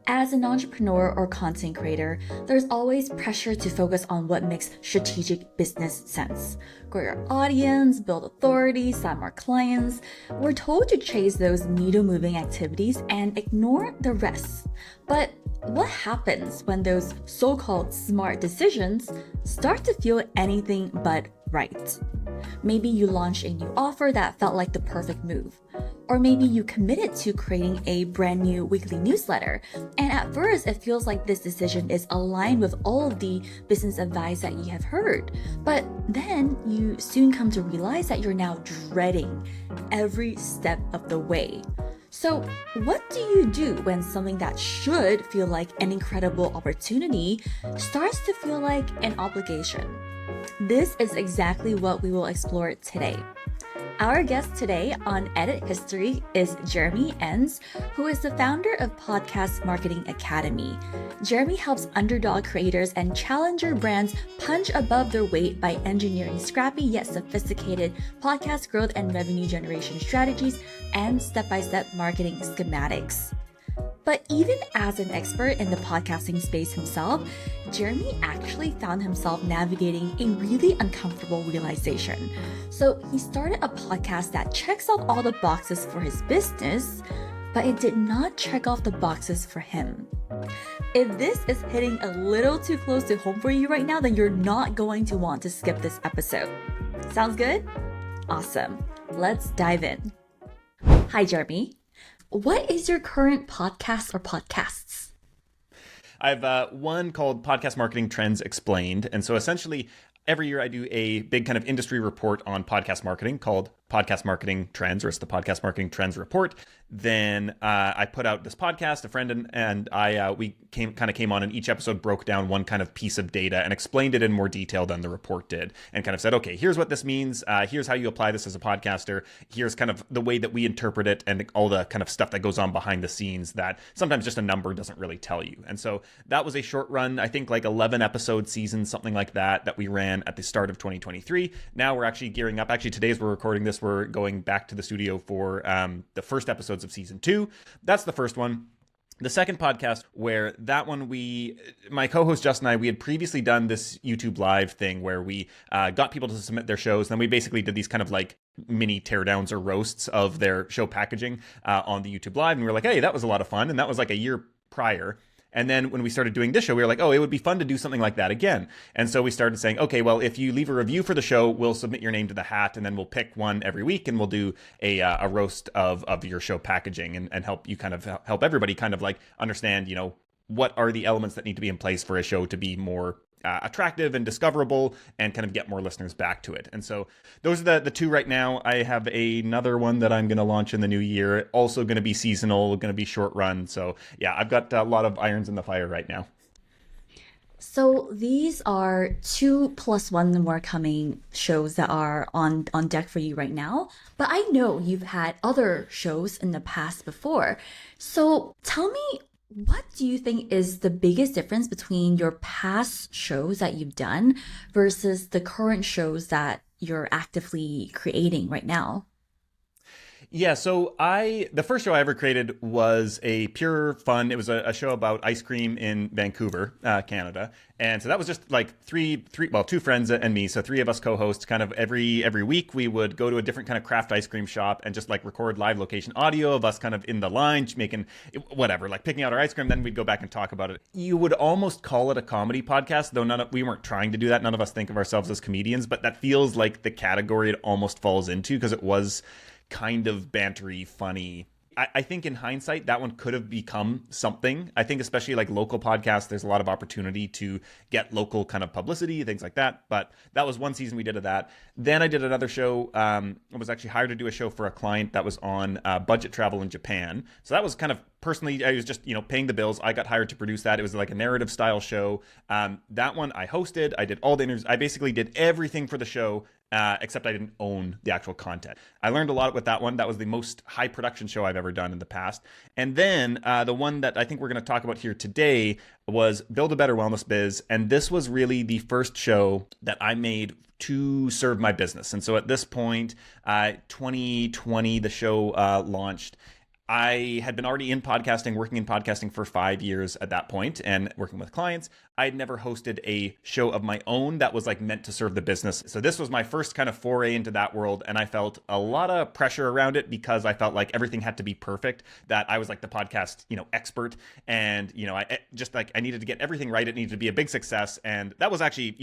As an entrepreneur or content creator, there's always pressure to focus on what makes strategic business sense. Grow your audience, build authority, sign more clients. We're told to chase those needle-moving activities and ignore the rest. But what happens when those so-called smart decisions start to feel anything but right? Maybe you launched a new offer that felt like the perfect move. Or maybe you committed to creating a brand new weekly newsletter. And at first, it feels like this decision is aligned with all of the business advice that you have heard. But then you soon come to realize that you're now dreading every step of the way. So what do you do when something that should feel like an incredible opportunity starts to feel like an obligation? This is exactly what we will explore today. Our guest today on Edit History is Jeremy Enns, who is the founder of Podcast Marketing Academy. Jeremy helps underdog creators and challenger brands punch above their weight by engineering scrappy yet sophisticated podcast growth and revenue generation strategies and step-by-step marketing schematics. But even as an expert in the podcasting space himself, Jeremy actually found himself navigating a really uncomfortable realization. So he started a podcast that checks off all the boxes for his business, but it did not check off the boxes for him. If this is hitting a little too close to home for you right now, then you're not going to want to skip this episode. Sounds good? Awesome. Let's dive in. Hi, Jeremy. What is your current podcast or podcasts? I have one called Podcast Marketing Trends Explained. And so essentially, every year I do a big kind of industry report on podcast marketing called Podcast Marketing Trends, or it's the Podcast Marketing Trends Report. Then I put out this podcast. A friend and I, we came on, and each episode broke down one kind of piece of data and explained it in more detail than the report did, and kind of said, okay, here's what this means. Here's how you apply this as a podcaster. Here's kind of the way that we interpret it and all the kind of stuff that goes on behind the scenes that sometimes just a number doesn't really tell you. And so that was a short run, I think like 11 episode season, something like that we ran at the start of 2023. Now we're actually gearing up. Actually, today as we're recording this, we're going back to the studio for the first episodes of season 2. That's the first one. The second podcast, where that one my co-host Justin and I, we had previously done this YouTube live thing where we got people to submit their shows. And then we basically did these kind of like mini teardowns or roasts of their show packaging on the YouTube live. And we were like, hey, that was a lot of fun. And that was like a year prior. And then when we started doing this show, we were like, oh, it would be fun to do something like that again. And so we started saying, okay, well, if you leave a review for the show, we'll submit your name to the hat, and then we'll pick one every week, and we'll do a roast of your show packaging and help you kind of help everybody kind of like understand, what are the elements that need to be in place for a show to be more attractive and discoverable and kind of get more listeners back to it. And so those are the two right now. I have another one that I'm going to launch in the new year, also going to be seasonal, going to be short run. So yeah, I've got a lot of irons in the fire right now. So these are 2 plus 1 more coming shows that are on deck for you right now. But I know you've had other shows in the past before. So tell me, what do you think is the biggest difference between your past shows that you've done versus the current shows that you're actively creating right now? Yeah, so the first show I ever created was a pure fun. It was a show about ice cream in Vancouver, Canada. And so that was just like two friends and me. So 3 of us co-hosts. Kind of every week we would go to a different kind of craft ice cream shop and just like record live location audio of us kind of in the line making whatever, like picking out our ice cream. Then we'd go back and talk about it. You would almost call it a comedy podcast, though we weren't trying to do that. None of us think of ourselves as comedians, but that feels like the category it almost falls into, because it was kind of bantery, funny. I think in hindsight, that one could have become something. I think especially like local podcasts, there's a lot of opportunity to get local kind of publicity, things like that. But that was one season we did of that. Then I did another show. I was actually hired to do a show for a client that was on budget travel in Japan. So that was kind of personally, I was just, paying the bills. I got hired to produce that. It was like a narrative style show. That one I hosted. I did all the interviews. I basically did everything for the show. Except I didn't own the actual content. I learned a lot with that one. That was the most high production show I've ever done in the past. And then the one that I think we're going to talk about here today was Build a Better Wellness Biz. And this was really the first show that I made to serve my business. And so at this point, 2020, the show launched. I had been already in podcasting, working in podcasting for 5 years at that point and working with clients. I had never hosted a show of my own that was like meant to serve the business. So this was my first kind of foray into that world. And I felt a lot of pressure around it because I felt like everything had to be perfect, that I was like the podcast, expert. And, I needed to get everything right. It needed to be a big success. And that was actually,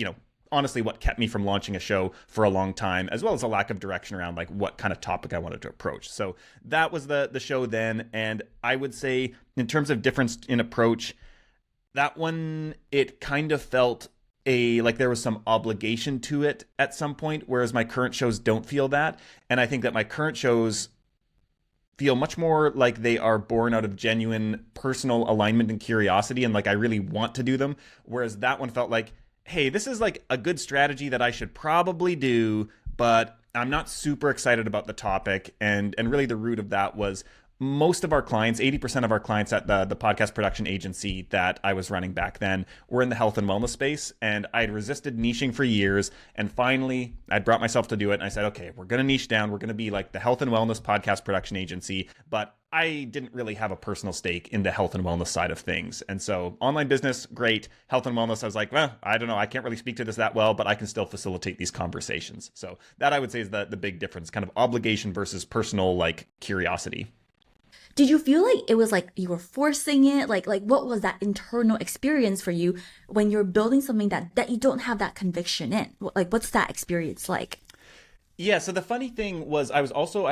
honestly what kept me from launching a show for a long time, as well as a lack of direction around like what kind of topic I wanted to approach. So that was the show then. And I would say in terms of difference in approach, that one, it kind of felt like there was some obligation to it at some point, whereas my current shows don't feel that. And I think that my current shows feel much more like they are born out of genuine personal alignment and curiosity, and like I really want to do them. Whereas that one felt like, hey, this is like a good strategy that I should probably do, but I'm not super excited about the topic. And really the root of that was most of our clients, 80% of our clients at the podcast production agency that I was running back then were in the health and wellness space. And I had resisted niching for years. And finally, I brought myself to do it. And I said, okay, we're going to niche down. We're going to be like the health and wellness podcast production agency. But I didn't really have a personal stake in the health and wellness side of things. And so online business, great. Health and wellness, I was like, well, I don't know. I can't really speak to this that well, but I can still facilitate these conversations. So that I would say is the big difference, kind of obligation versus personal like curiosity. Did you feel like it was like you were forcing it? Like what was that internal experience for you when you're building something that you don't have that conviction in? Like, what's that experience like? Yeah, so the funny thing was I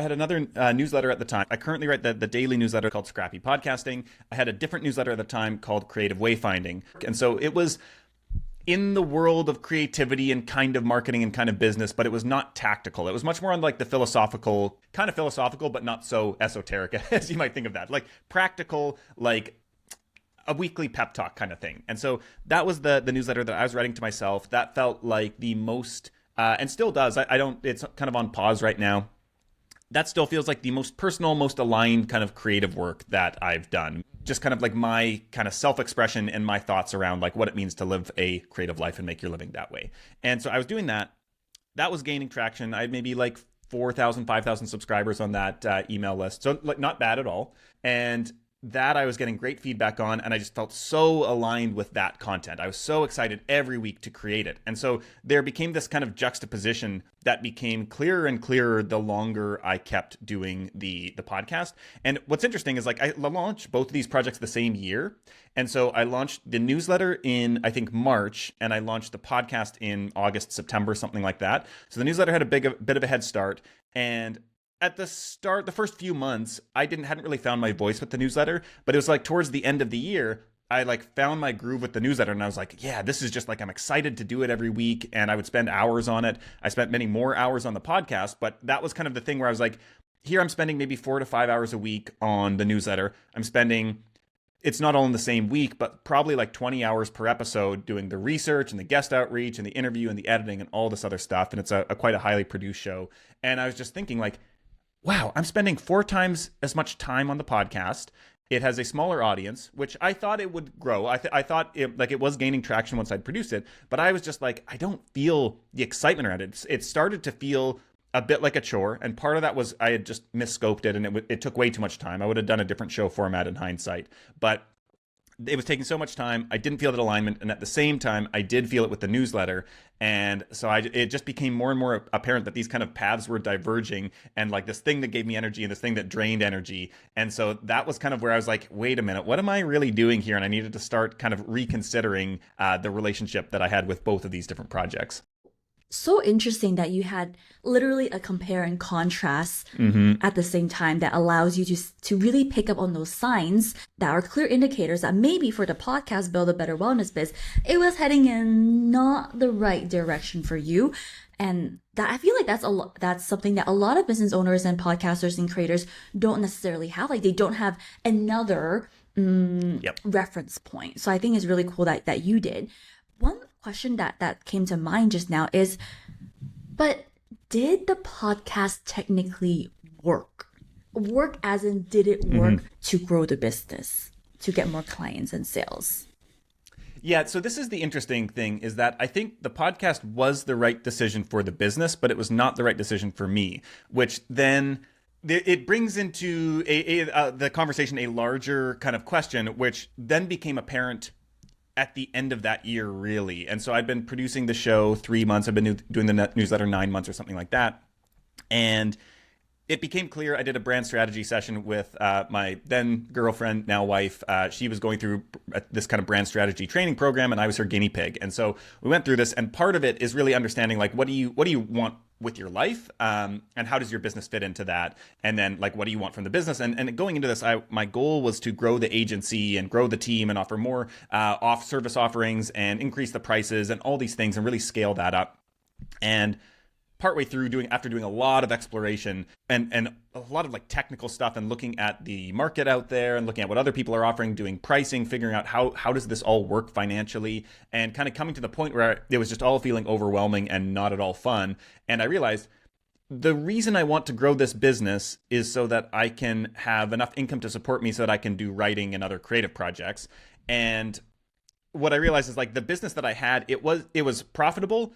had another newsletter at the time. I currently write the daily newsletter called Scrappy Podcasting. I had a different newsletter at the time called Creative Wayfinding. And so it was in the world of creativity and kind of marketing and kind of business, but it was not tactical. It was much more on like the philosophical, but not so esoteric as you might think of that. Like practical, like a weekly pep talk kind of thing. And so that was the newsletter that I was writing to myself. That felt like the most, and still does. It's kind of on pause right now. That still feels like the most personal, most aligned kind of creative work that I've done. Just kind of like my kind of self-expression and my thoughts around like what it means to live a creative life and make your living that way. And so I was doing that. That was gaining traction. I had maybe like 4,000, 5,000 subscribers on that email list. So like not bad at all. And that I was getting great feedback on, and I just felt so aligned with that content. I was so excited every week to create it. And so there became this kind of juxtaposition that became clearer and clearer the longer I kept doing the podcast. And what's interesting is like I launched both of these projects the same year. And so I launched the newsletter in, I think, March, and I launched the podcast in August, September, something like that. So the newsletter had a bit of a head start. And at the start, the first few months, I hadn't really found my voice with the newsletter, but it was like towards the end of the year, I like found my groove with the newsletter, and I was like, yeah, this is just like, I'm excited to do it every week. And I would spend hours on it. I spent many more hours on the podcast, but that was kind of the thing where I was like, here I'm spending maybe 4 to 5 hours a week on the newsletter. It's not all in the same week, but probably like 20 hours per episode doing the research and the guest outreach and the interview and the editing and all this other stuff. And it's quite a highly produced show. And I was just thinking like, wow, I'm spending 4 times as much time on the podcast. It has a smaller audience, which I thought it would grow. I thought it was gaining traction once I'd produced it, but I was just like, I don't feel the excitement around it. It started to feel a bit like a chore, and part of that was I had just misscoped it, and it took way too much time. I would have done a different show format in hindsight, but it was taking so much time. I didn't feel that alignment. And at the same time, I did feel it with the newsletter. And so it just became more and more apparent that these kind of paths were diverging, and like this thing that gave me energy and this thing that drained energy. And so that was kind of where I was like, wait a minute, what am I really doing here? And I needed to start kind of reconsidering the relationship that I had with both of these different projects. So interesting that you had literally a compare and contrast at the same time that allows you to really pick up on those signs that are clear indicators that maybe for the podcast Build a Better Wellness Biz, it was heading in not the right direction for you. And that I feel like that's something that a lot of business owners and podcasters and creators don't necessarily have. Like they don't have another reference point. So I think it's really cool that you did. One question that came to mind just now is, but did the podcast technically work? Work as in, did it work to grow the business, to get more clients and sales? Yeah, so this is the interesting thing, is that I think the podcast was the right decision for the business, but it was not the right decision for me, which then it brings into the conversation a larger kind of question, which then became apparent at the end of that year, really. And so I'd been producing the show 3 months. I've been doing the newsletter 9 months or something like that. And it became clear. I did a brand strategy session with my then girlfriend, now wife. She was going through this kind of brand strategy training program, and I was her guinea pig. And so we went through this, and part of it is really understanding like what do you want with your life, and how does your business fit into that, and then like what do you want from the business. And going into this, my goal was to grow the agency and grow the team and offer more off service offerings and increase the prices and all these things and really scale that up. And partway through after doing a lot of exploration and a lot of like technical stuff and looking at the market out there and looking at what other people are offering, doing pricing, figuring out how does this all work financially, and kind of coming to the point where it was just all feeling overwhelming and not at all fun. And I realized the reason I want to grow this business is so that I can have enough income to support me so that I can do writing and other creative projects. And what I realized is like the business that I had, it was profitable.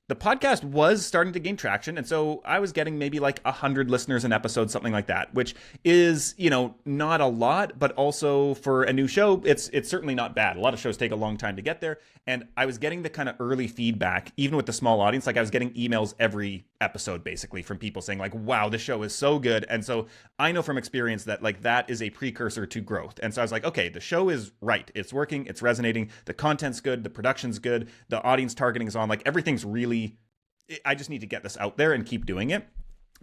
The podcast was starting to gain traction. And so I was getting maybe like 100 listeners an episode, something like that, which is, not a lot, but also for a new show, it's certainly not bad. A lot of shows take a long time to get there. And I was getting the kind of early feedback, even with the small audience. Like I was getting emails every episode basically from people saying like, wow, this show is so good. And so I know from experience that like that is a precursor to growth. And so I was like, okay, the show is right. It's working. It's resonating. The content's good. The production's good. The audience targeting is on. Like everything's really, I just need to get this out there and keep doing it.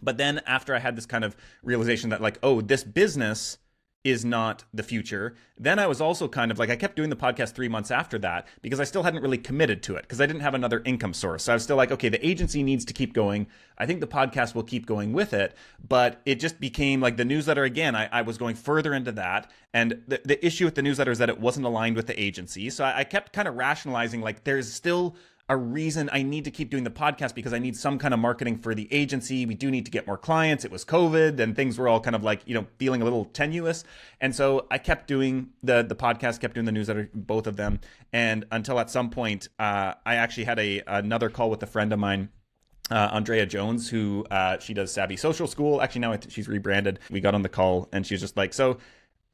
But then after I had this kind of realization that like, oh, this business is not the future, then I was also kind of like, I kept doing the podcast 3 months after that because I still hadn't really committed to it because I didn't have another income source. So I was still like, okay, the agency needs to keep going. I think the podcast will keep going with it. But it just became like the newsletter again. I was going further into that. And the issue with the newsletter is that it wasn't aligned with the agency. So I kept kind of rationalizing like there's still a reason I need to keep doing the podcast because I need some kind of marketing for the agency. We do need to get more clients. It was COVID and things were all kind of like, feeling a little tenuous. And so I kept doing the podcast, kept doing the newsletter, both of them. And until at some point, I actually had another call with a friend of mine, Andrea Jones, who she does Savvy Social School. Actually, now she's rebranded. We got on the call and she was just like, so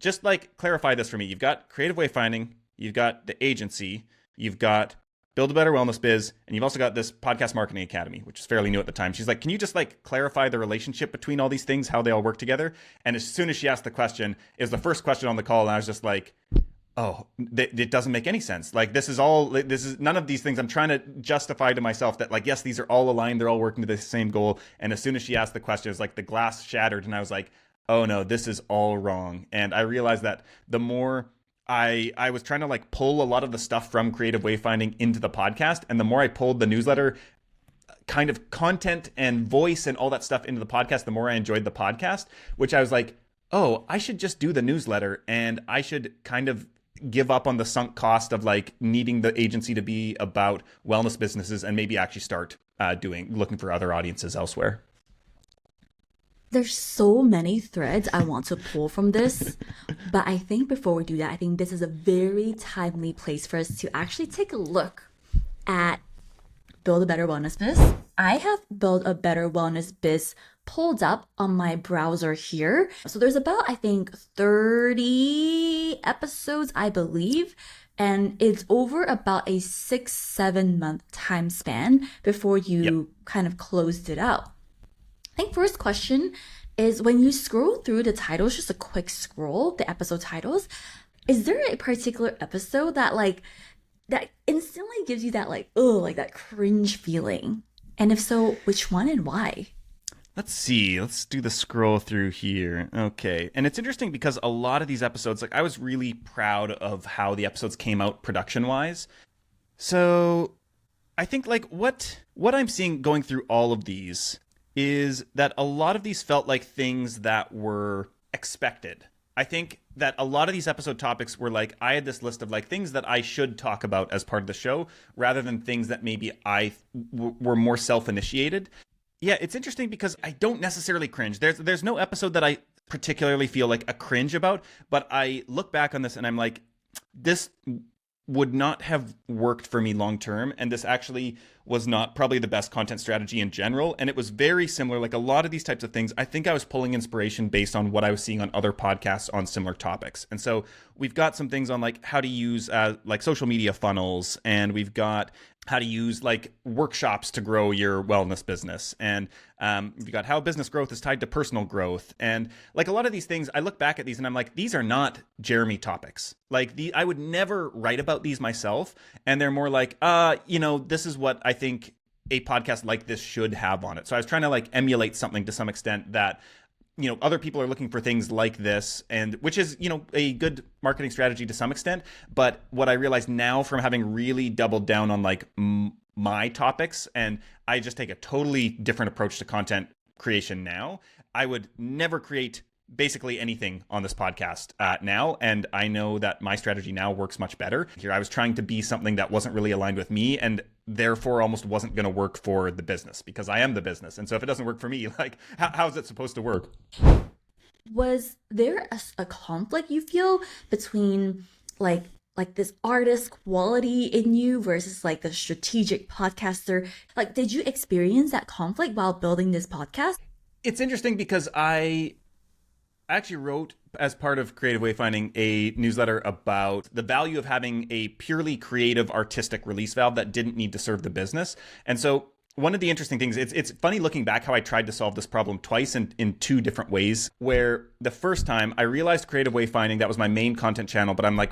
just like clarify this for me. You've got Creative Wayfinding, you've got the agency, you've got Build a Better Wellness Biz, and you've also got this Podcast Marketing Academy, which is fairly new at the time. She's like, can you just like clarify the relationship between all these things, how they all work together? And as soon as she asked the question, it was the first question on the call, and I was just like, oh, it doesn't make any sense. Like this is none of these things I'm trying to justify to myself that like, yes, these are all aligned. They're all working to the same goal. And as soon as she asked the question, it was like the glass shattered. And I was like, oh no, this is all wrong. And I realized that the more I was trying to like pull a lot of the stuff from Creative Wayfinding into the podcast. And the more I pulled the newsletter kind of content and voice and all that stuff into the podcast, the more I enjoyed the podcast, which I was like, oh, I should just do the newsletter and I should kind of give up on the sunk cost of like needing the agency to be about wellness businesses and maybe actually start looking for other audiences elsewhere. There's so many threads I want to pull from this, but I think before we do that, I think this is a very timely place for us to actually take a look at Build a Better Wellness Biz. I have Build a Better Wellness Biz pulled up on my browser here. So there's about, I think, 30 episodes, I believe, and it's over about a 6-7 month time span before you kind of closed it out. I think first question is when you scroll through the titles, just a quick scroll, the episode titles, is there a particular episode that instantly gives you that that cringe feeling? And if so, which one and why? Let's see. Let's do the scroll through here. Okay. And it's interesting because a lot of these episodes, like I was really proud of how the episodes came out production-wise. So I think like what I'm seeing going through all of these is that a lot of these felt like things that were expected. I think that a lot of these episode topics were like, I had this list of like things that I should talk about as part of the show rather than things that maybe were more self-initiated. Yeah, it's interesting because I don't necessarily cringe. There's no episode that I particularly feel like a cringe about, but I look back on this and I'm like, this would not have worked for me long term, and this actually was not probably the best content strategy in general. And it was very similar. Like a lot of these types of things, I think I was pulling inspiration based on what I was seeing on other podcasts on similar topics. And so we've got some things on like how to use like social media funnels, and we've got how to use like workshops to grow your wellness business. And you've got how business growth is tied to personal growth. And like a lot of these things, I look back at these and I'm like, these are not Jeremy topics. Like I would never write about these myself. And they're more like, this is what I think a podcast like this should have on it. So I was trying to like emulate something to some extent that, other people are looking for things like this, and which is, a good marketing strategy to some extent. But what I realize now from having really doubled down on like my topics, and I just take a totally different approach to content creation now. I would never create basically anything on this podcast now. And I know that my strategy now works much better. Here, I was trying to be something that wasn't really aligned with me, and therefore almost wasn't going to work for the business, because I am the business. And so if it doesn't work for me, like how is it supposed to work? Was there a conflict you feel between like this artist quality in you versus like the strategic podcaster? Like, did you experience that conflict while building this podcast? It's interesting because I actually wrote, as part of Creative Wayfinding, a newsletter about the value of having a purely creative, artistic release valve that didn't need to serve the business. And so one of the interesting things, it's funny looking back how I tried to solve this problem twice in two different ways, where the first time I realized Creative Wayfinding, that was my main content channel, but I'm like,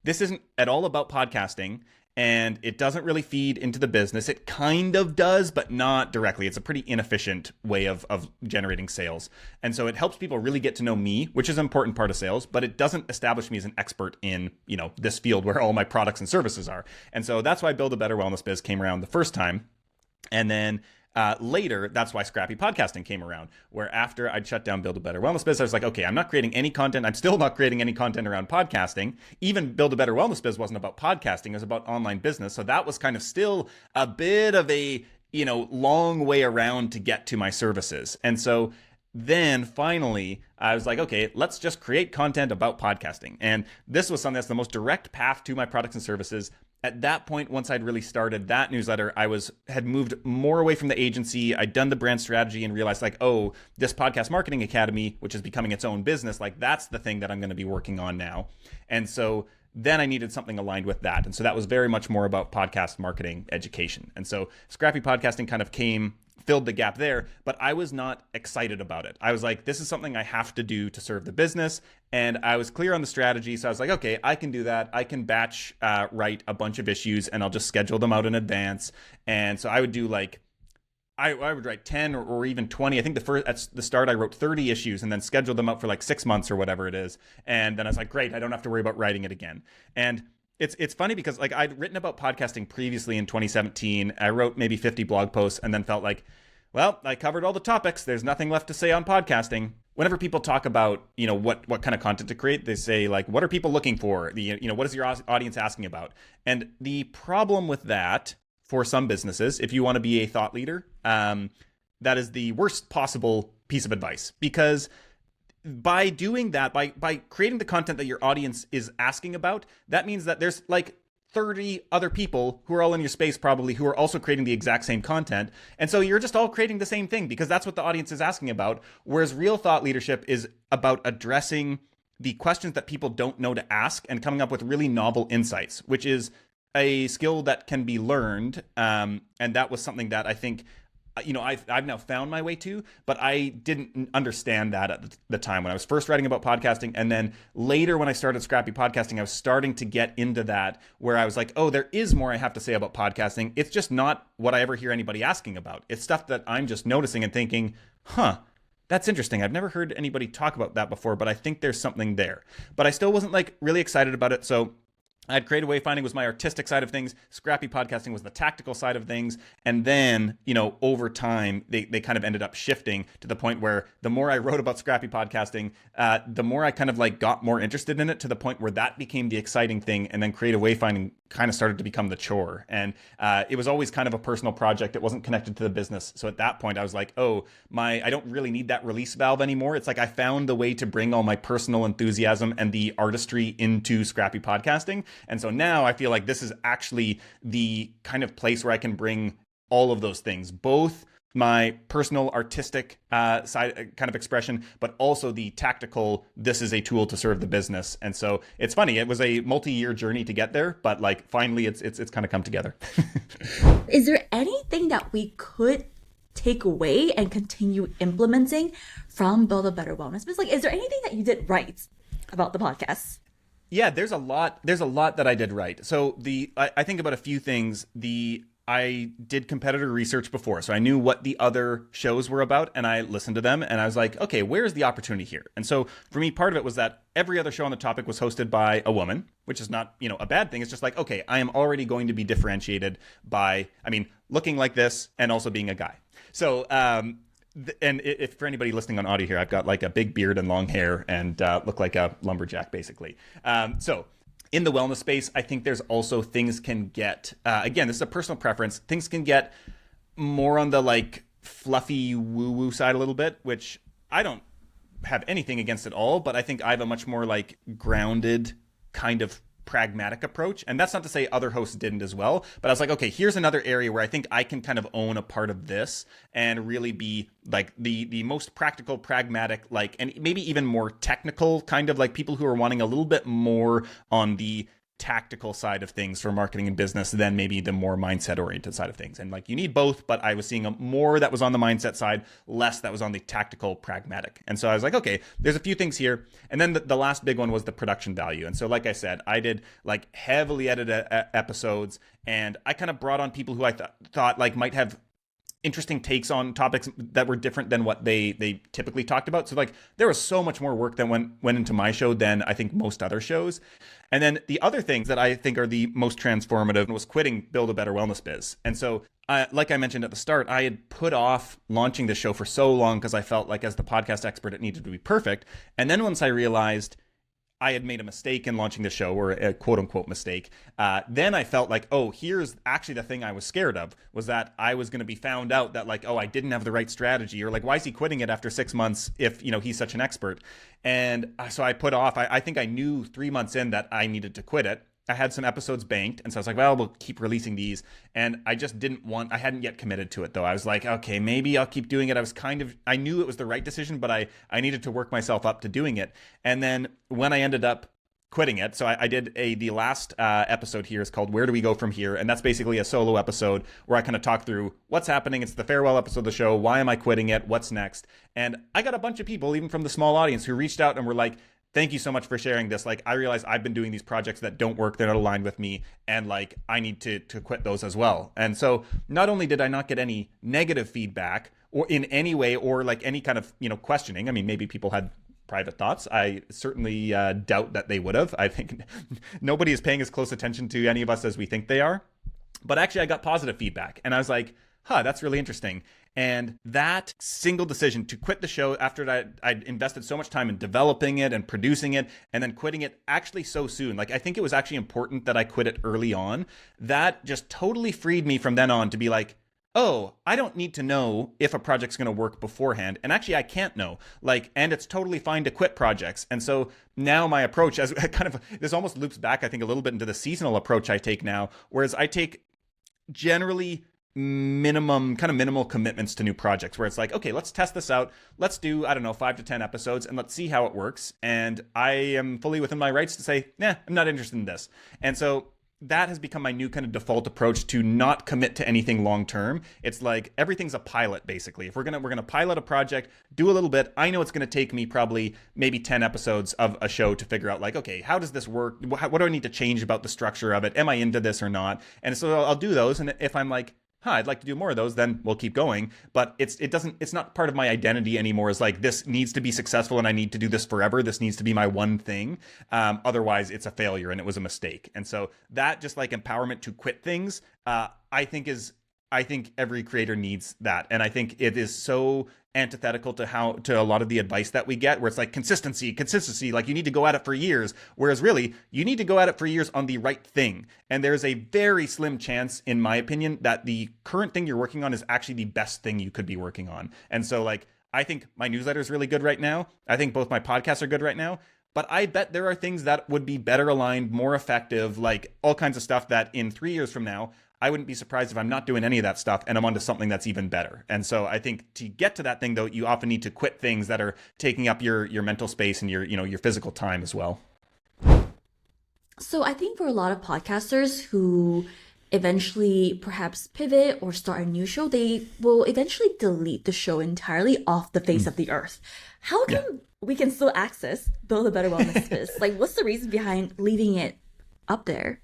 this isn't at all about podcasting. And it doesn't really feed into the business. It kind of does, but not directly. It's a pretty inefficient way of generating sales. And so it helps people really get to know me, which is an important part of sales, but it doesn't establish me as an expert in, this field where all my products and services are. And so that's why Build a Better Wellness Biz came around the first time. And then later, that's why Scrappy Podcasting came around, where after I'd shut down Build a Better Wellness Biz, I was like, okay, I'm not creating any content. I'm still not creating any content around podcasting. Even Build a Better Wellness Biz wasn't about podcasting. It was about online business. So that was kind of still a bit of a, long way around to get to my services. And so then finally, I was like, okay, let's just create content about podcasting. And this was something that's the most direct path to my products and services. At that point, once I'd really started that newsletter, I had moved more away from the agency. I'd done the brand strategy and realized like, oh, this podcast marketing academy, which is becoming its own business, like that's the thing that I'm going to be working on now. And so then I needed something aligned with that. And so that was very much more about podcast marketing education. And so Scrappy Podcasting kind of filled the gap there, but I was not excited about it. I was like, this is something I have to do to serve the business. And I was clear on the strategy. So I was like, okay, I can do that. I can batch write a bunch of issues and I'll just schedule them out in advance. And so I would do like, I would write 10 or even 20. I think at the start, I wrote 30 issues and then scheduled them out for like 6 months or whatever it is. And then I was like, great, I don't have to worry about writing it again. And it's funny because like I'd written about podcasting previously in 2017. I wrote maybe 50 blog posts and then felt like, well, I covered all the topics. There's nothing left to say on podcasting. Whenever people talk about, what kind of content to create, they say like, what are people looking for? What is your audience asking about? And the problem with that for some businesses, if you want to be a thought leader, that is the worst possible piece of advice, because by doing that, by creating the content that your audience is asking about, that means that there's like 30 other people who are all in your space probably who are also creating the exact same content. And so you're just all creating the same thing because that's what the audience is asking about. Whereas real thought leadership is about addressing the questions that people don't know to ask and coming up with really novel insights, which is a skill that can be learned. And that was something that I think I've now found my way to, but I didn't understand that at the time when I was first writing about podcasting. And then later when I started Scrappy Podcasting, I was starting to get into that where I was like, oh, there is more I have to say about podcasting. It's just not what I ever hear anybody asking about. It's stuff that I'm just noticing and thinking, that's interesting. I've never heard anybody talk about that before, but I think there's something there. But I still wasn't like really excited about it. So I had Creative Wayfinding was my artistic side of things. Scrappy Podcasting was the tactical side of things. And then, over time, they kind of ended up shifting to the point where the more I wrote about Scrappy Podcasting, the more I kind of like got more interested in it to the point where that became the exciting thing. And then Creative Wayfinding kind of started to become the chore. And it was always kind of a personal project. It wasn't connected to the business. So at that point, I was like, I don't really need that release valve anymore. It's like I found the way to bring all my personal enthusiasm and the artistry into Scrappy Podcasting. And so now I feel like this is actually the kind of place where I can bring all of those things, both my personal artistic side kind of expression, but also the tactical, this is a tool to serve the business. And so it's funny, it was a multi-year journey to get there, but like finally it's kind of come together. Is there anything that we could take away and continue implementing from Build a Better Wellness Biz? Like, is there anything that you did right about the podcast? Yeah, there's a lot that I did right. So I think about a few things. I did competitor research before, so I knew what the other shows were about, and I listened to them, and I was like, okay, where's the opportunity here? And so for me, part of it was that every other show on the topic was hosted by a woman, which is not, a bad thing. It's just like, okay, I am already going to be differentiated by, looking like this and also being a guy. So, and if for anybody listening on audio here, I've got like a big beard and long hair and look like a lumberjack, basically. So in the wellness space, I think there's also things can get, again, this is a personal preference, things can get more on the like fluffy woo-woo side a little bit, which I don't have anything against at all, but I think I have a much more like grounded kind of pragmatic approach. And that's not to say other hosts didn't as well, but I was like, okay, here's another area where I think I can kind of own a part of this and really be like the most practical, pragmatic, like, and maybe even more technical kind of like people who are wanting a little bit more on the tactical side of things for marketing and business than maybe the more mindset oriented side of things. And like you need both, but I was seeing more that was on the mindset side, less that was on the tactical pragmatic. And so I was like, okay, there's a few things here. And then the last big one was the production value. And so like I said, I did like heavily edited episodes, and I kind of brought on people who I thought like might have interesting takes on topics that were different than what they typically talked about. So like there was so much more work that went into my show than I think most other shows. And then the other things that I think are the most transformative was quitting Build a Better Wellness Biz. And so like I mentioned at the start, I had put off launching the show for so long because I felt like as the podcast expert, it needed to be perfect. And then once I realized I had made a mistake in launching the show, or a quote unquote mistake, then I felt like, oh, here's actually the thing I was scared of, was that I was going to be found out that like, oh, I didn't have the right strategy, or like, why is he quitting it after 6 months if, he's such an expert? And so I put off, I think I knew 3 months in that I needed to quit it. I had some episodes banked, and so I was like, well, we'll keep releasing these. And I just I hadn't yet committed to it though. I was like, okay, maybe I'll keep doing it. I knew it was the right decision, but I needed to work myself up to doing it. And then when I ended up quitting it, so I did the last episode here is called Where Do We Go From Here? And that's basically a solo episode where I kind of talk through what's happening. It's the farewell episode of the show. Why am I quitting it? What's next? And I got a bunch of people, even from the small audience, who reached out and were like, thank you so much for sharing this. Like, I realize I've been doing these projects that don't work, they're not aligned with me, and like I need to quit those as well. And so not only did I not get any negative feedback or in any way, or like any kind of, questioning. I mean, maybe people had private thoughts. I certainly doubt that they would have. I think nobody is paying as close attention to any of us as we think they are. But actually, I got positive feedback, and I was like, that's really interesting. And that single decision to quit the show after I'd invested so much time in developing it and producing it, and then quitting it actually so soon, like I think it was actually important that I quit it early on. That just totally freed me from then on to be like, oh, I don't need to know if a project's going to work beforehand. And actually, I can't know. And it's totally fine to quit projects. And so now my approach, as kind of, this almost loops back, I think, a little bit into the seasonal approach I take now, whereas I take generally minimal commitments to new projects, where it's like, okay, let's test this out. Let's do, 5 to 10 episodes and let's see how it works. And I am fully within my rights to say, I'm not interested in this. And so that has become my new kind of default approach to not commit to anything long term. It's like everything's a pilot, basically. If we're gonna pilot a project, do a little bit. I know it's gonna take me probably maybe 10 episodes of a show to figure out like, okay, how does this work? What do I need to change about the structure of it? Am I into this or not? And so I'll do those. And if I'm like, I'd like to do more of those, then we'll keep going. But it's not part of my identity anymore. It's like, this needs to be successful and I need to do this forever. This needs to be my one thing. Otherwise it's a failure and it was a mistake. And so that just like empowerment to quit things, I think every creator needs that. And I think it is so antithetical to a lot of the advice that we get, where it's like consistency, like you need to go at it for years. Whereas really, you need to go at it for years on the right thing. And there's a very slim chance, in my opinion, that the current thing you're working on is actually the best thing you could be working on. And so like, I think my newsletter is really good right now. I think both my podcasts are good right now. But I bet there are things that would be better aligned, more effective, like all kinds of stuff that in 3 years from now, I wouldn't be surprised if I'm not doing any of that stuff and I'm onto something that's even better. And so I think to get to that thing, though, you often need to quit things that are taking up your mental space and your physical time as well. So I think for a lot of podcasters who eventually perhaps pivot or start a new show, they will eventually delete the show entirely off the face of the earth. How come we can still access Build a Better Wellness Biz? Like, what's the reason behind leaving it up there?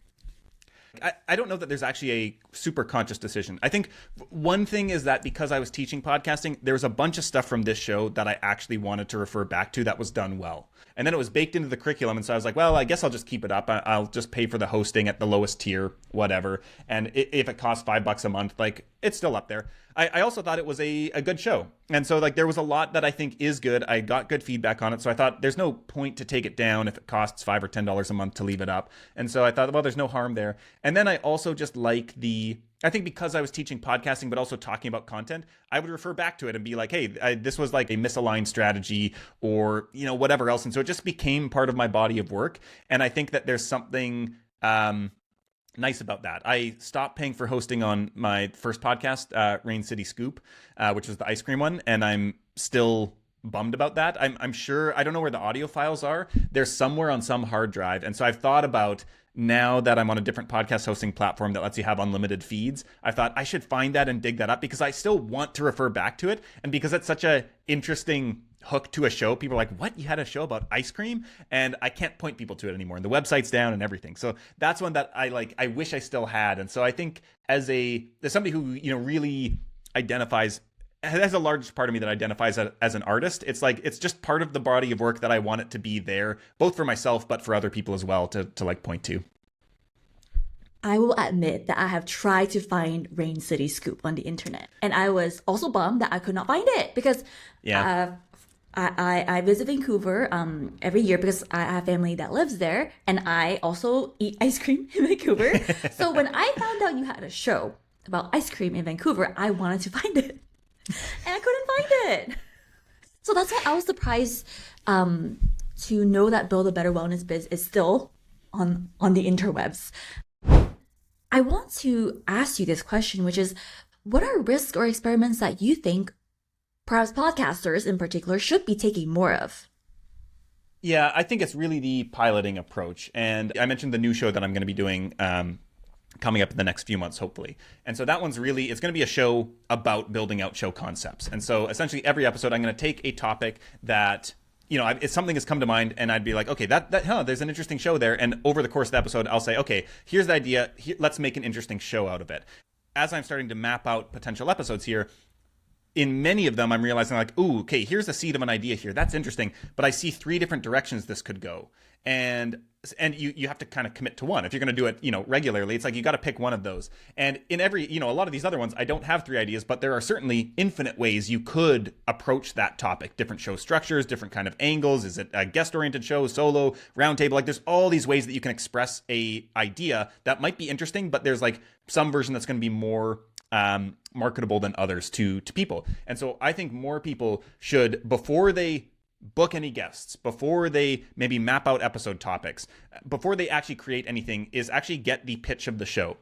I don't know that there's actually a super conscious decision. I think one thing is that because I was teaching podcasting, there was a bunch of stuff from this show that I actually wanted to refer back to that was done well. And then it was baked into the curriculum. And so I was like, well, I guess I'll just keep it up. I'll just pay for the hosting at the lowest tier, whatever. And if it costs $5 a month, like it's still up there. I also thought it was a good show. And so like there was a lot that I think is good. I got good feedback on it. So I thought there's no point to take it down if it costs $5 or $10 a month to leave it up. And so I thought, well, there's no harm there. And then I also just like I think because I was teaching podcasting, but also talking about content, I would refer back to it and be like, hey, this was like a misaligned strategy or, whatever else. And so it just became part of my body of work. And I think that there's something nice about that. I stopped paying for hosting on my first podcast, Rain City Scoop, which was the ice cream one. And I'm still bummed about that. I'm sure, I don't know where the audio files are. They're somewhere on some hard drive. And so I've thought about, now that I'm on a different podcast hosting platform that lets you have unlimited feeds, I thought I should find that and dig that up because I still want to refer back to it. And because it's such a interesting hook to a show, people are like, what? You had a show about ice cream? And I can't point people to it anymore. And the website's down and everything. So that's one that I wish I still had. And so I think as somebody who, really identifies, has a large part of me that identifies as an artist, it's just part of the body of work that I want it to be there, both for myself, but for other people as well to point to. I will admit that I have tried to find Rain City Scoop on the internet. And I was also bummed that I could not find it because I visit Vancouver every year because I have family that lives there. And I also eat ice cream in Vancouver. So when I found out you had a show about ice cream in Vancouver, I wanted to find it. And I couldn't find it. So that's why I was surprised to know that Build a Better Wellness Biz is still on the interwebs. I want to ask you this question, which is, what are risks or experiments that you think perhaps podcasters in particular should be taking more of? Yeah, I think it's really the piloting approach. And I mentioned the new show that I'm going to be doing coming up in the next few months, hopefully. And so that one's it's going to be a show about building out show concepts. And so essentially every episode, I'm going to take a topic that, if something has come to mind and I'd be like, okay, there's an interesting show there. And over the course of the episode, I'll say, okay, here's the idea. Let's make an interesting show out of it. As I'm starting to map out potential episodes here, in many of them, I'm realizing like, ooh, okay, here's the seed of an idea here. That's interesting. But I see 3 different directions this could go. And you have to kind of commit to one. If you're going to do it, regularly, it's like you got to pick one of those. And in every, a lot of these other ones, I don't have 3 ideas, but there are certainly infinite ways you could approach that topic. Different show structures, different kind of angles. Is it a guest-oriented show, solo, roundtable? Like there's all these ways that you can express a idea that might be interesting, but there's like some version that's going to be more marketable than others to people. And so I think more people should, before they book any guests, before they maybe map out episode topics, before they actually create anything, is actually get the pitch of the show.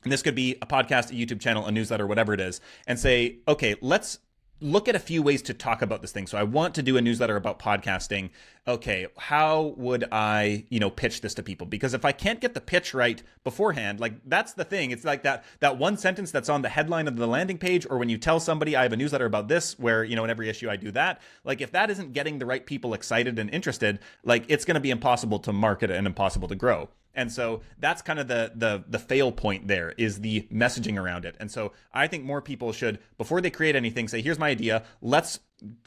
And this could be a podcast, a YouTube channel, a newsletter, whatever it is, and say, okay, let's look at a few ways to talk about this thing. So I want to do a newsletter about podcasting. Okay, how would I, pitch this to people? Because if I can't get the pitch right beforehand, like that's the thing. It's like that one sentence that's on the headline of the landing page, or when you tell somebody I have a newsletter about this, where, in every issue I do that. Like if that isn't getting the right people excited and interested, like it's going to be impossible to market and impossible to grow. And so that's kind of the fail point there, is the messaging around it. And so I think more people should, before they create anything, say, here's my idea. Let's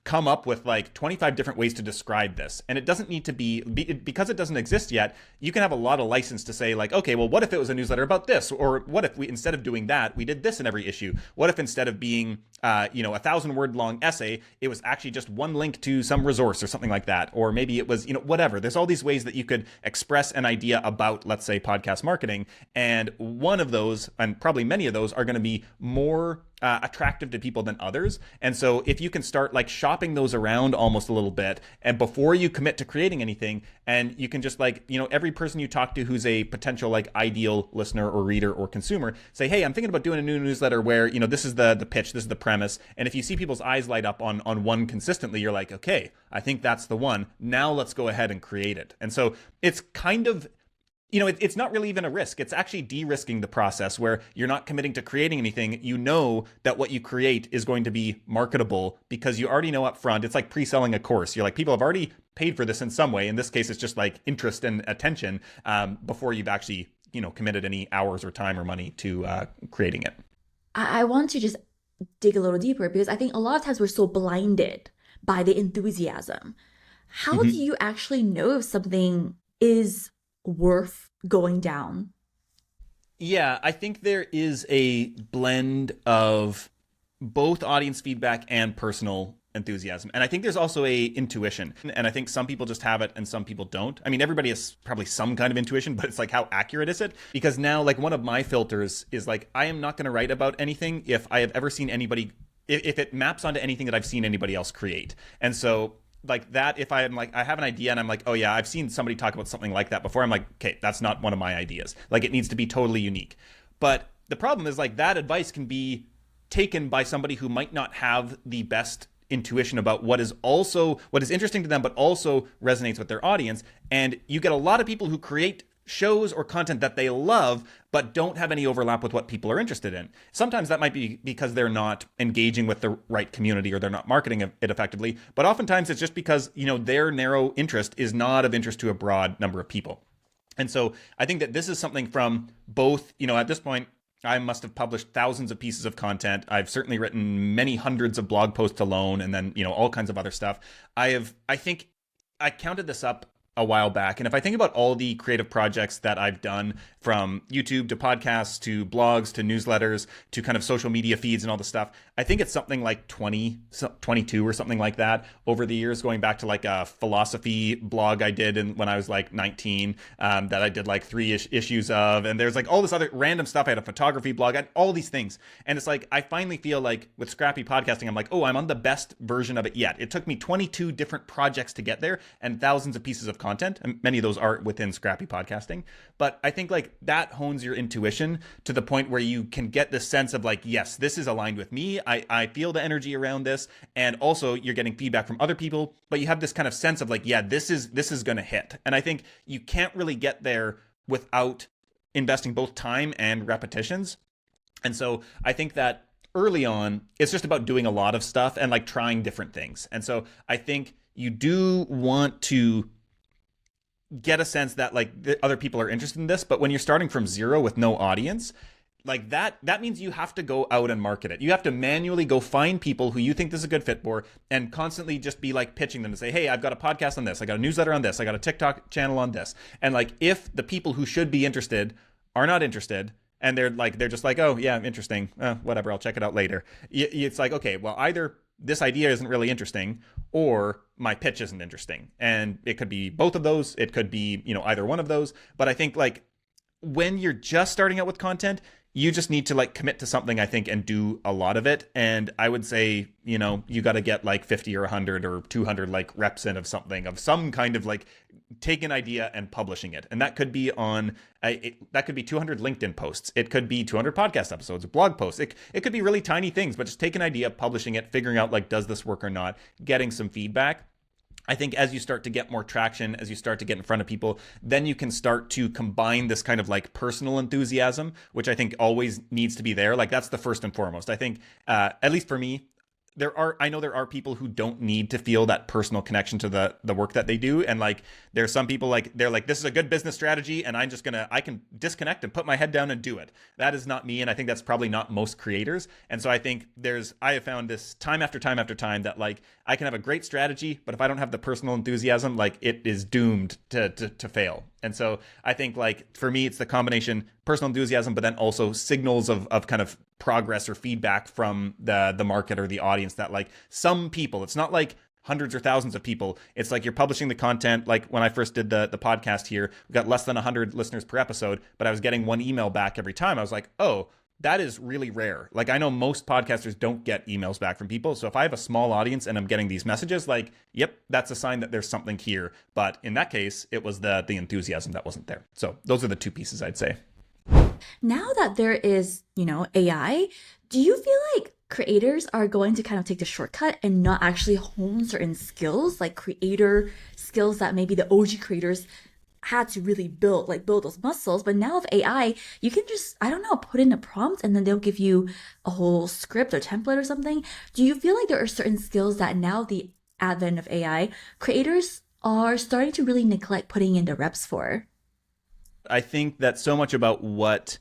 come up with like 25 different ways to describe this. And it doesn't need to be, because it doesn't exist yet, you can have a lot of license to say like, okay, well, what if it was a newsletter about this? Or what if we, instead of doing that, we did this in every issue? What if instead of being, 1,000-word long essay, it was actually just one link to some resource or something like that? Or maybe it was, whatever. There's all these ways that you could express an idea about, let's say, podcast marketing. And one of those, and probably many of those, are going to be more attractive to people than others. And so if you can start like shopping those around almost a little bit, and before you commit to creating anything, and you can just like, every person you talk to who's a potential like ideal listener or reader or consumer, say, hey, I'm thinking about doing a new newsletter where, this is the pitch, this is the premise. And if you see people's eyes light up on one consistently, you're like, okay, I think that's the one. Now let's go ahead and create it. And so it's kind of, it's not really even a risk. It's actually de-risking the process where you're not committing to creating anything. You know that what you create is going to be marketable because you already know up front. It's like pre-selling a course. You're like, people have already paid for this in some way. In this case, it's just like interest and attention before you've actually, committed any hours or time or money to creating it. I want to just dig a little deeper because I think a lot of times we're so blinded by the enthusiasm. How do you actually know if something is worth going down? Yeah, I think there is a blend of both audience feedback and personal enthusiasm. And I think there's also a intuition. And I think some people just have it and some people don't. I mean, everybody has probably some kind of intuition, but it's like, how accurate is it? Because now, like, one of my filters is like, I am not going to write about anything if I have ever seen anybody, if it maps onto anything that I've seen anybody else create. And so like that, if I'm like, I have an idea and I'm like, oh yeah, I've seen somebody talk about something like that before, I'm like, okay, that's not one of my ideas. Like, it needs to be totally unique. But the problem is like that advice can be taken by somebody who might not have the best intuition about what is interesting to them, but also resonates with their audience. And you get a lot of people who create shows or content that they love, but don't have any overlap with what people are interested in. Sometimes that might be because they're not engaging with the right community or they're not marketing it effectively. But oftentimes it's just because, their narrow interest is not of interest to a broad number of people. And so I think that this is something from both, at this point, I must have published thousands of pieces of content. I've certainly written many hundreds of blog posts alone, and then, all kinds of other stuff. I think I counted this up a while back. And if I think about all the creative projects that I've done, from YouTube to podcasts to blogs to newsletters to kind of social media feeds and all the stuff, I think it's something like 22 or something like that over the years, going back to like a philosophy blog I did when I was like 19 that I did like 3 issues of. And there's like all this other random stuff. I had a photography blog, I had all these things. And it's like, I finally feel like with Scrappy Podcasting, I'm like, oh, I'm on the best version of it yet. It took me 22 different projects to get there and thousands of pieces of content. And many of those are within Scrappy Podcasting. But I think like that hones your intuition to the point where you can get this sense of like, yes, this is aligned with me. I feel the energy around this. And also you're getting feedback from other people, but you have this kind of sense of like, yeah, this is going to hit. And I think you can't really get there without investing both time and repetitions. And so I think that early on, it's just about doing a lot of stuff and like trying different things. And so I think you do want to get a sense that like other people are interested in this, but when you're starting from zero with no audience, like that means you have to go out and market it. You have to manually go find people who you think this is a good fit for and constantly just be like pitching them to say, hey, I've got a podcast on this, I got a newsletter on this, I got a TikTok channel on this. And like, if the people who should be interested are not interested, and they're just like, oh yeah, interesting, whatever, I'll check it out later. It's like, okay, well, either this idea isn't really interesting or my pitch isn't interesting. And it could be both of those. It could be, either one of those. But I think like when you're just starting out with content, you just need to like commit to something, I think, and do a lot of it. And I would say, you got to get like 50 or 100 or 200 like reps in of something, of some kind of like take an idea and publishing it. And that could be that could be 200 LinkedIn posts. It could be 200 podcast episodes or blog posts. It could be really tiny things, but just take an idea, publishing it, figuring out like, does this work or not, getting some feedback. I think as you start to get more traction, as you start to get in front of people, then you can start to combine this kind of like personal enthusiasm, which I think always needs to be there. Like, that's the first and foremost. I think, at least for me, I know there are people who don't need to feel that personal connection to the work that they do. And like, there's some people like, they're like, this is a good business strategy and I can disconnect and put my head down and do it. That is not me. And I think that's probably not most creators. And so I think I have found this time after time after time that like, I can have a great strategy, but if I don't have the personal enthusiasm, like it is doomed to fail. And so I think like for me, it's the combination personal enthusiasm, but then also signals of kind of progress or feedback from the market or the audience that like some people, it's not like hundreds or thousands of people. It's like you're publishing the content. Like when I first did the podcast here, we got less than 100 listeners per episode, but I was getting one email back every time. I was like, oh, that is really rare. Like I know most podcasters don't get emails back from people. So if I have a small audience and I'm getting these messages, like, yep, that's a sign that there's something here. But in that case, it was the enthusiasm that wasn't there. So those are the two pieces I'd say. Now that there is, AI, do you feel like creators are going to kind of take the shortcut and not actually hone certain skills, like creator skills that maybe the OG creators had to really build those muscles? But now with AI, you can just, I don't know, put in a prompt and then they'll give you a whole script or template or something. Do you feel like there are certain skills that now the advent of AI, creators are starting to really neglect putting in the reps for? I think that so much about what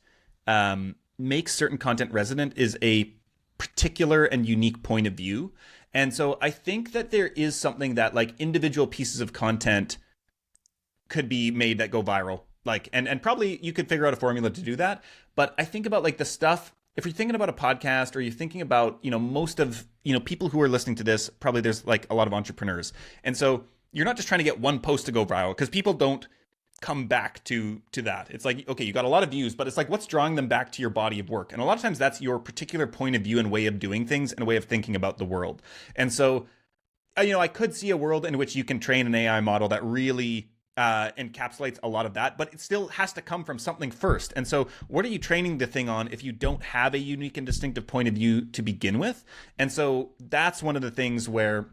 makes certain content resonant is a particular and unique point of view. And so I think that there is something that like individual pieces of content could be made that go viral. Like, and probably you could figure out a formula to do that. But I think about like the stuff, if you're thinking about a podcast or you're thinking about, most of, people who are listening to this, probably there's like a lot of entrepreneurs. And so you're not just trying to get one post to go viral because people don't come back to that. It's like, okay, you got a lot of views, but it's like, what's drawing them back to your body of work? And a lot of times that's your particular point of view and way of doing things and a way of thinking about the world. And so, I could see a world in which you can train an AI model that really encapsulates a lot of that, but it still has to come from something first. And so what are you training the thing on if you don't have a unique and distinctive point of view to begin with? And so that's one of the things where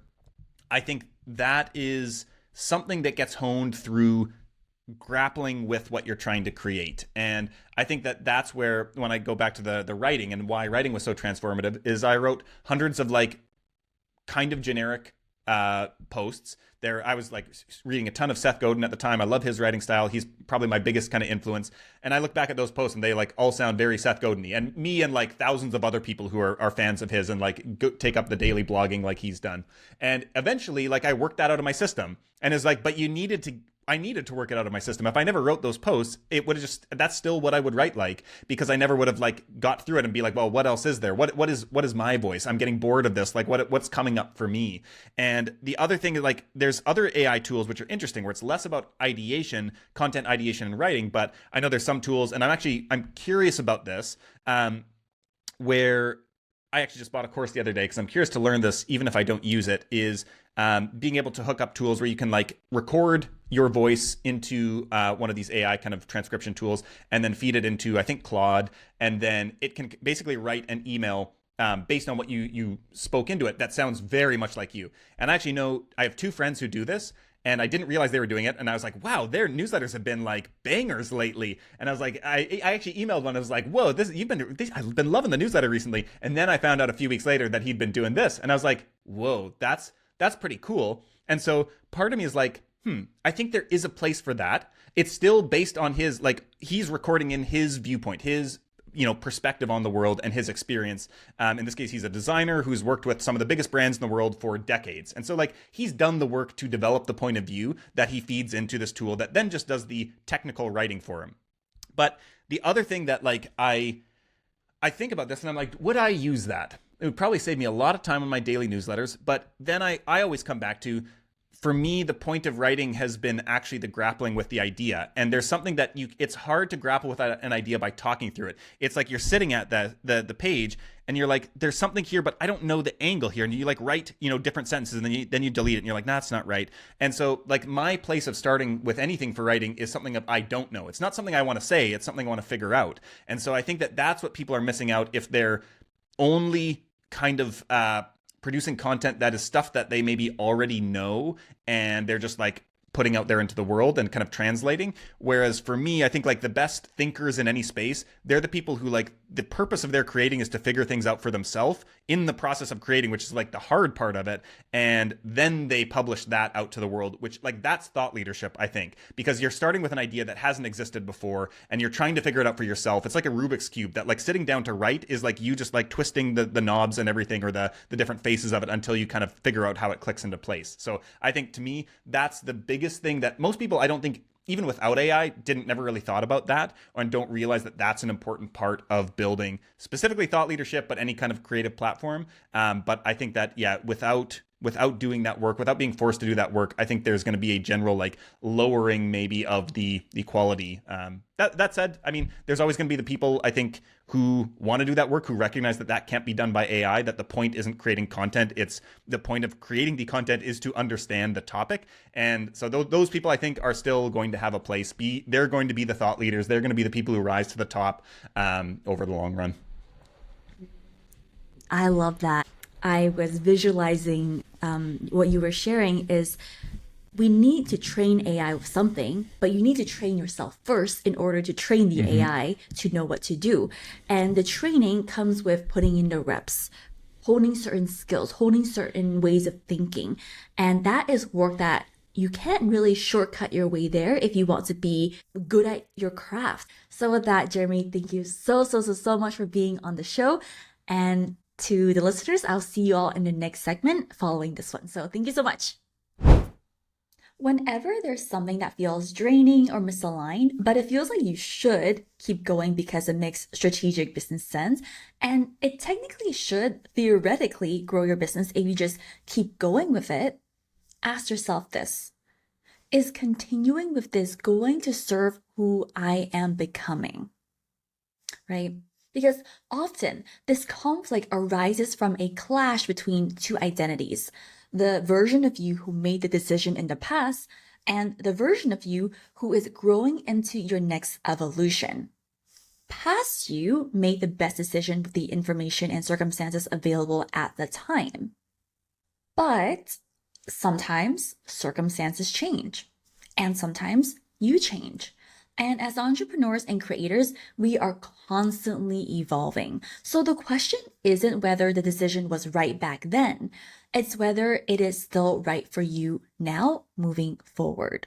I think that is something that gets honed through grappling with what you're trying to create. And I think that that's where, when I go back to the writing and why writing was so transformative, is I wrote hundreds of like kind of generic posts. There, I was like reading a ton of Seth Godin at the time. I love his writing style. He's probably my biggest kind of influence. And I look back at those posts and they like all sound very Seth Godin-y. And me and like thousands of other people who are fans of his and like take up the daily blogging like he's done. And eventually, like I worked that out of my system. And it's like, but I needed to work it out of my system. If I never wrote those posts, it would have that's still what I would write like, because I never would have like got through it and be like, well, what else is there? What is my voice? I'm getting bored of this. Like what's coming up for me? And the other thing is like, there's other AI tools, which are interesting, where it's less about ideation, content ideation and writing. But I know there's some tools, and I'm curious about this, where I actually just bought a course the other day because I'm curious to learn this, even if I don't use it, is being able to hook up tools where you can like record your voice into one of these AI kind of transcription tools and then feed it into, I think, Claude. And then it can basically write an email based on what you spoke into it that sounds very much like you. And I actually know I have two friends who do this, and I didn't realize they were doing it. And I was like, wow, their newsletters have been like bangers lately. And I was like, I actually emailed one. I was like, whoa, I've been loving the newsletter recently. And then I found out a few weeks later that he'd been doing this. And I was like, whoa, that's pretty cool. And so part of me is like, I think there is a place for that. It's still based on his, like, he's recording in his viewpoint, his perspective on the world and his experience. In this case, he's a designer who's worked with some of the biggest brands in the world for decades. And so like he's done the work to develop the point of view that he feeds into this tool that then just does the technical writing for him. But the other thing that like I think about this and I'm like, would I use that? It would probably save me a lot of time on my daily newsletters. But then I always come back to, for me, the point of writing has been actually the grappling with the idea. And there's something that it's hard to grapple with an idea by talking through it. It's like you're sitting at the page and you're like, there's something here, but I don't know the angle here. And you like write, different sentences and then you delete it and you're like, nah, that's not right. And so like my place of starting with anything for writing is something that I don't know. It's not something I want to say. It's something I want to figure out. And so I think that that's what people are missing out if they're only kind of producing content that is stuff that they maybe already know and they're just like putting out there into the world and kind of translating. Whereas for me, I think like the best thinkers in any space, they're the people who like the purpose of their creating is to figure things out for themselves in the process of creating, which is like the hard part of it. And then they publish that out to the world, which like that's thought leadership, I think, because you're starting with an idea that hasn't existed before and you're trying to figure it out for yourself. It's like a Rubik's Cube that like sitting down to write is like you just like twisting the knobs and everything or the different faces of it until you kind of figure out how it clicks into place. So I think to me, that's the biggest thing that most people, I don't think, even without AI, never really thought about that and don't realize that that's an important part of building specifically thought leadership, but any kind of creative platform. But I think that, yeah, without without doing that work, without being forced to do that work, I think there's going to be a general like lowering maybe of the quality. That said, I mean, there's always going to be the people, I think, who want to do that work, who recognize that that can't be done by AI, that the point isn't creating content. It's the point of creating the content is to understand the topic. And so those people, I think, are still going to have a place. They're going to be the thought leaders. They're going to be the people who rise to the top over the long run. I love that. I was visualizing what you were sharing is we need to train AI with something, but you need to train yourself first in order to train the AI to know what to do. And the training comes with putting in the reps, honing certain skills, honing certain ways of thinking. And that is work that you can't really shortcut your way there if you want to be good at your craft. So with that, Jeremy, thank you so much for being on the show. And to the listeners, I'll see you all in the next segment following this one. So thank you so much. Whenever there's something that feels draining or misaligned, but it feels like you should keep going because it makes strategic business sense, and it technically should theoretically grow your business if you just keep going with it, ask yourself this: is continuing with this going to serve who I am becoming? Right? Because often this conflict arises from a clash between two identities: the version of you who made the decision in the past and the version of you who is growing into your next evolution. Past you made the best decision with the information and circumstances available at the time. But sometimes circumstances change, and sometimes you change. And as entrepreneurs and creators, we are constantly evolving. So the question isn't whether the decision was right back then. It's whether it is still right for you now moving forward.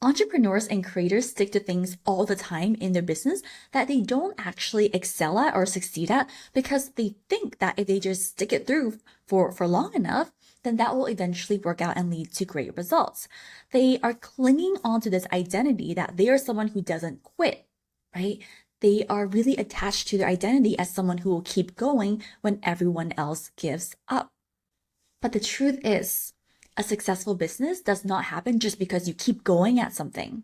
Entrepreneurs and creators stick to things all the time in their business that they don't actually excel at or succeed at because they think that if they just stick it through for long enough, then that will eventually work out and lead to great results. They are clinging onto this identity that they are someone who doesn't quit, right? They are really attached to their identity as someone who will keep going when everyone else gives up. But the truth is, a successful business does not happen just because you keep going at something.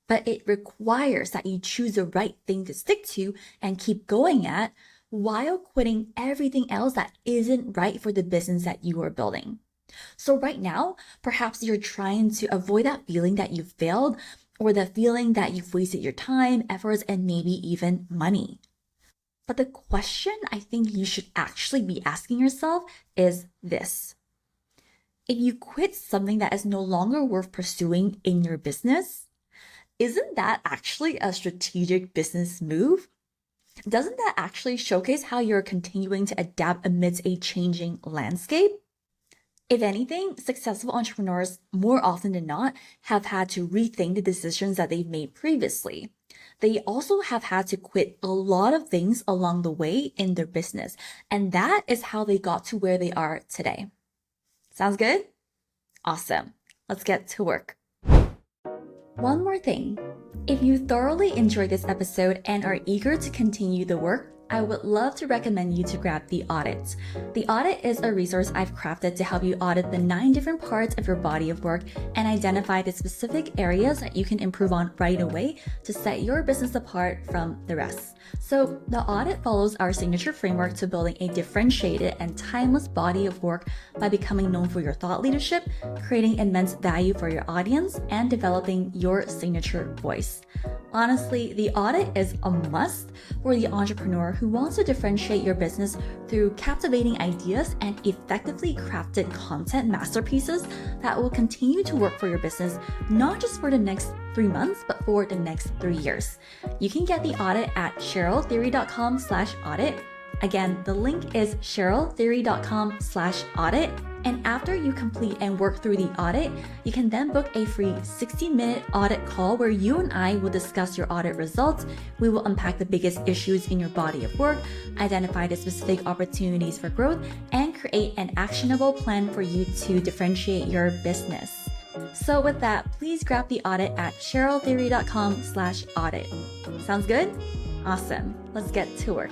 But it requires that you choose the right thing to stick to and keep going at while quitting everything else that isn't right for the business that you are building. So right now, perhaps you're trying to avoid that feeling that you've failed or the feeling that you've wasted your time, efforts, and maybe even money. But the question I think you should actually be asking yourself is this: if you quit something that is no longer worth pursuing in your business, isn't that actually a strategic business move? Doesn't that actually showcase how you're continuing to adapt amidst a changing landscape? If anything, successful entrepreneurs more often than not have had to rethink the decisions that they've made previously. They also have had to quit a lot of things along the way in their business, and that is how they got to where they are today. Sounds good? Awesome. Let's get to work. One more thing. If you thoroughly enjoyed this episode and are eager to continue the work, I would love to recommend you to grab The Audit. The Audit is a resource I've crafted to help you audit the 9 different parts of your body of work and identify the specific areas that you can improve on right away to set your business apart from the rest. So The Audit follows our signature framework to building a differentiated and timeless body of work by becoming known for your thought leadership, creating immense value for your audience, and developing your signature voice. Honestly, The Audit is a must for the entrepreneur who wants to differentiate your business through captivating ideas and effectively crafted content masterpieces that will continue to work for your business, not just for the next 3 months, but for the next 3 years. You can get The Audit at cheryltheory.com/audit. Again, the link is cheryltheory.com/audit. And after you complete and work through the audit, you can then book a free 60-minute audit call where you and I will discuss your audit results. We will unpack the biggest issues in your body of work, identify the specific opportunities for growth, and create an actionable plan for you to differentiate your business. So with that, please grab the audit at cheryltheory.com/audit. Sounds good? Awesome. Let's get to work.